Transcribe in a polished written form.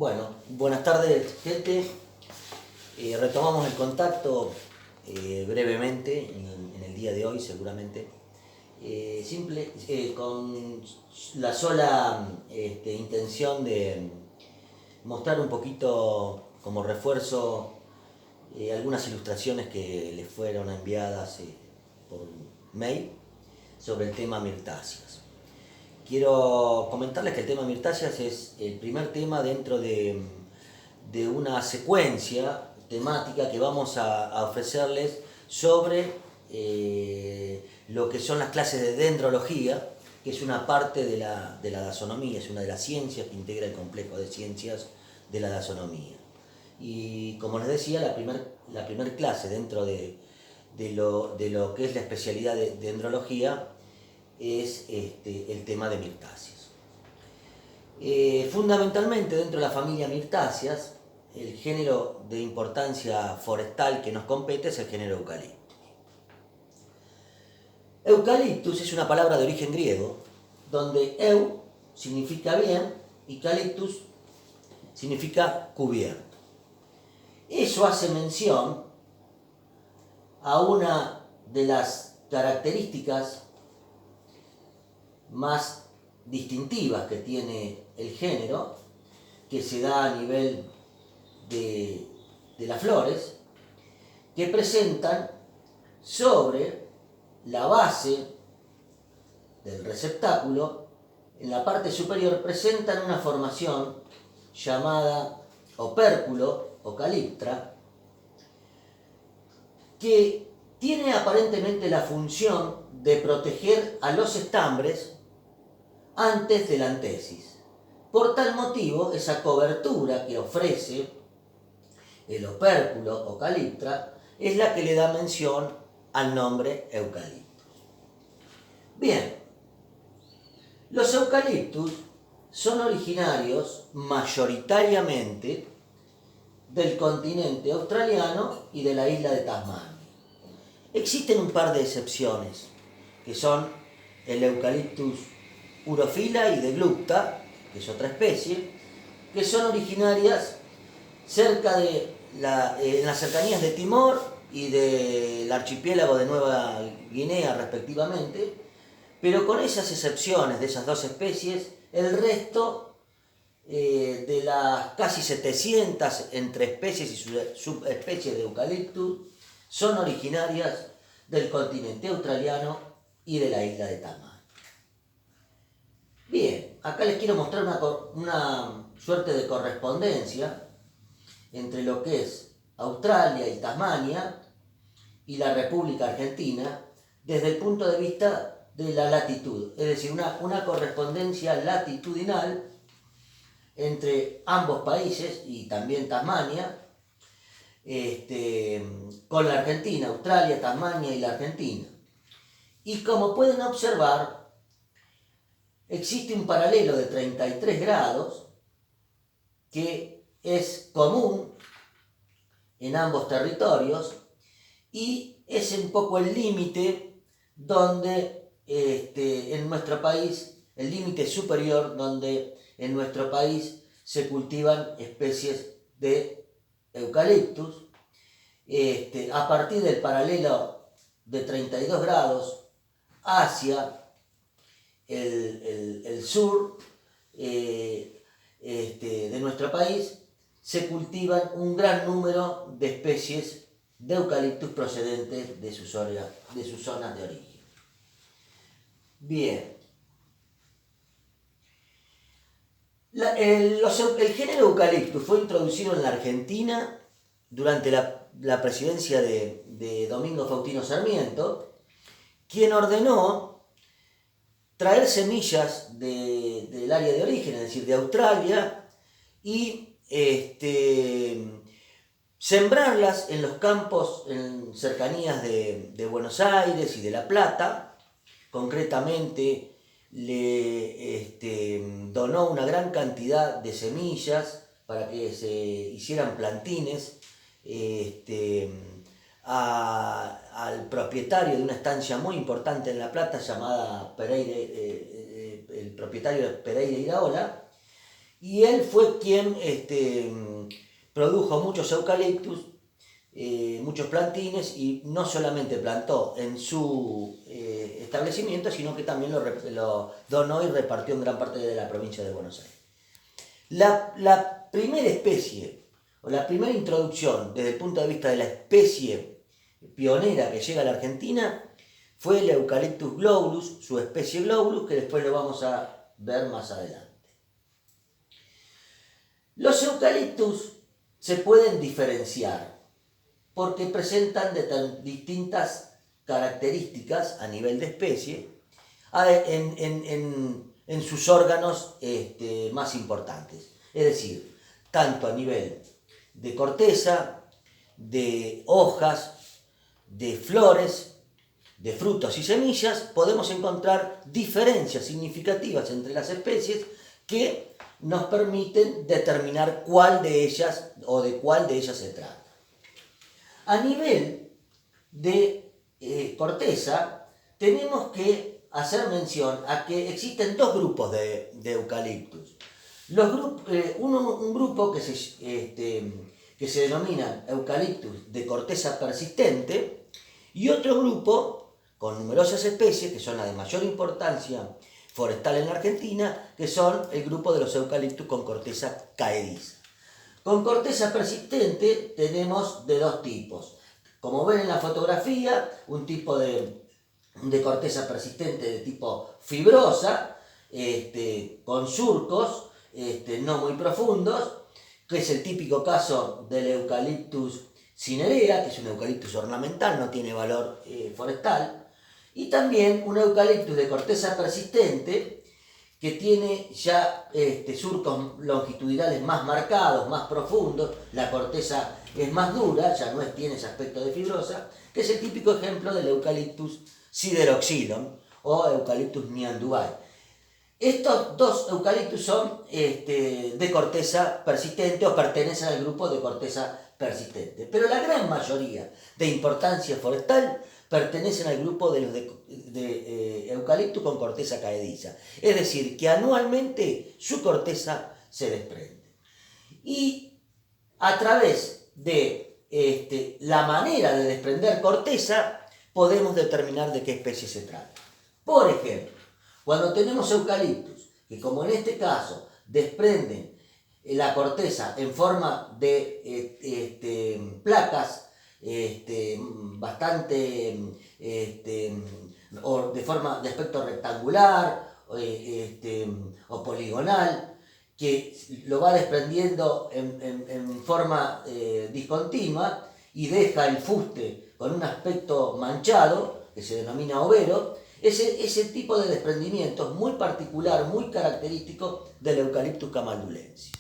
Bueno, buenas tardes, gente. Retomamos el contacto brevemente en el día de hoy, seguramente. Con la sola intención de mostrar un poquito como refuerzo algunas ilustraciones que les fueron enviadas por mail sobre el tema mirtáceas. Quiero comentarles que el tema mirtáceas es el primer tema dentro de una secuencia temática que vamos a ofrecerles sobre lo que son las clases de dendrología, que es una parte de la dasonomía, es una de las ciencias que integra el complejo de ciencias de la dasonomía. Y como les decía, la primer clase dentro de lo que es la especialidad de dendrología es el tema de mirtáceas. Fundamentalmente dentro de la familia mirtáceas, el género de importancia forestal que nos compete es el género Eucaliptus. Eucaliptus es una palabra de origen griego, donde eu significa bien y calyptus significa cubierto. Eso hace mención a una de las características más distintivas que tiene el género, que se da a nivel de las flores, que presentan sobre la base del receptáculo, en la parte superior presentan una formación llamada opérculo o caliptra, que tiene aparentemente la función de proteger a los estambres antes de la antesis. Por tal motivo, esa cobertura que ofrece el opérculo o caliptra es la que le da mención al nombre eucaliptus. Bien, los eucaliptus son originarios mayoritariamente del continente australiano y de la isla de Tasmania. Existen un par de excepciones, que son el Eucalyptus urophila y de Glucta, que es otra especie, que son originarias cerca de en las cercanías de Timor y del archipiélago de Nueva Guinea respectivamente, pero con esas excepciones de esas dos especies, el resto de las casi 700 entre especies y subespecies de Eucaliptus son originarias del continente australiano y de la isla de Tasmania. Bien, acá les quiero mostrar una suerte de correspondencia entre lo que es Australia y Tasmania y la República Argentina desde el punto de vista de la latitud, es decir, una correspondencia latitudinal entre ambos países y también Tasmania, con la Argentina, Australia, Tasmania y la Argentina. Y como pueden observar, existe un paralelo de 33 grados que es común en ambos territorios y es un poco el límite donde en nuestro país, el límite superior donde en nuestro país se cultivan especies de eucaliptus, a partir del paralelo de 32 grados hacia el sur de nuestro país, se cultivan un gran número de especies de eucaliptus procedentes de sus zonas de origen. Bien. El género Eucaliptus fue introducido en la Argentina durante la presidencia de Domingo Faustino Sarmiento, quien ordenó traer semillas del área de origen, es decir, de Australia, y sembrarlas en los campos en cercanías de Buenos Aires y de La Plata. Concretamente le donó una gran cantidad de semillas para que se hicieran plantines al propietario de una estancia muy importante en La Plata llamada Pereira, el propietario de Pereira Iraola, y él fue quien produjo muchos eucaliptus, muchos plantines, y no solamente plantó en su establecimiento, sino que también lo donó y repartió en gran parte de la provincia de Buenos Aires. La primera especie, o la primera introducción desde el punto de vista de la especie pionera que llega a la Argentina, fue el Eucalyptus globulus, su especie globulus, que después lo vamos a ver más adelante. Los eucaliptus se pueden diferenciar porque presentan distintas características a nivel de especie en sus órganos más importantes. Es decir, tanto a nivel de corteza, de hojas, de flores, de frutos y semillas, podemos encontrar diferencias significativas entre las especies que nos permiten determinar cuál de ellas o de cuál de ellas se trata. A nivel de corteza, tenemos que hacer mención a que existen dos grupos de eucaliptus. Un grupo que se denomina eucaliptus de corteza persistente, y otro grupo con numerosas especies, que son las de mayor importancia forestal en la Argentina, que son el grupo de los eucaliptus con corteza caediza. Con corteza persistente tenemos de dos tipos. Como ven en la fotografía, un tipo de corteza persistente de tipo fibrosa, con surcos no muy profundos, que es el típico caso del Eucalyptus cinerea, que es un eucaliptus ornamental, no tiene valor forestal, y también un eucaliptus de corteza persistente, que tiene ya surcos longitudinales más marcados, más profundos, la corteza es más dura, ya no tiene ese aspecto de fibrosa, que es el típico ejemplo del Eucalyptus sideroxylon o Eucalyptus nyandubai. Estos dos eucaliptus son de corteza persistente o pertenecen al grupo de corteza persistente, pero la gran mayoría de importancia forestal pertenecen al grupo de los eucaliptus con corteza caediza, es decir, que anualmente su corteza se desprende. Y a través de la manera de desprender corteza podemos determinar de qué especie se trata. Por ejemplo, cuando tenemos eucaliptus que, como en este caso, desprenden la corteza en forma de placas bastante o de aspecto rectangular o poligonal, que lo va desprendiendo en forma discontinua y deja el fuste con un aspecto manchado, que se denomina overo. Ese tipo de desprendimiento es muy particular, muy característico del Eucalyptus camaldulensis.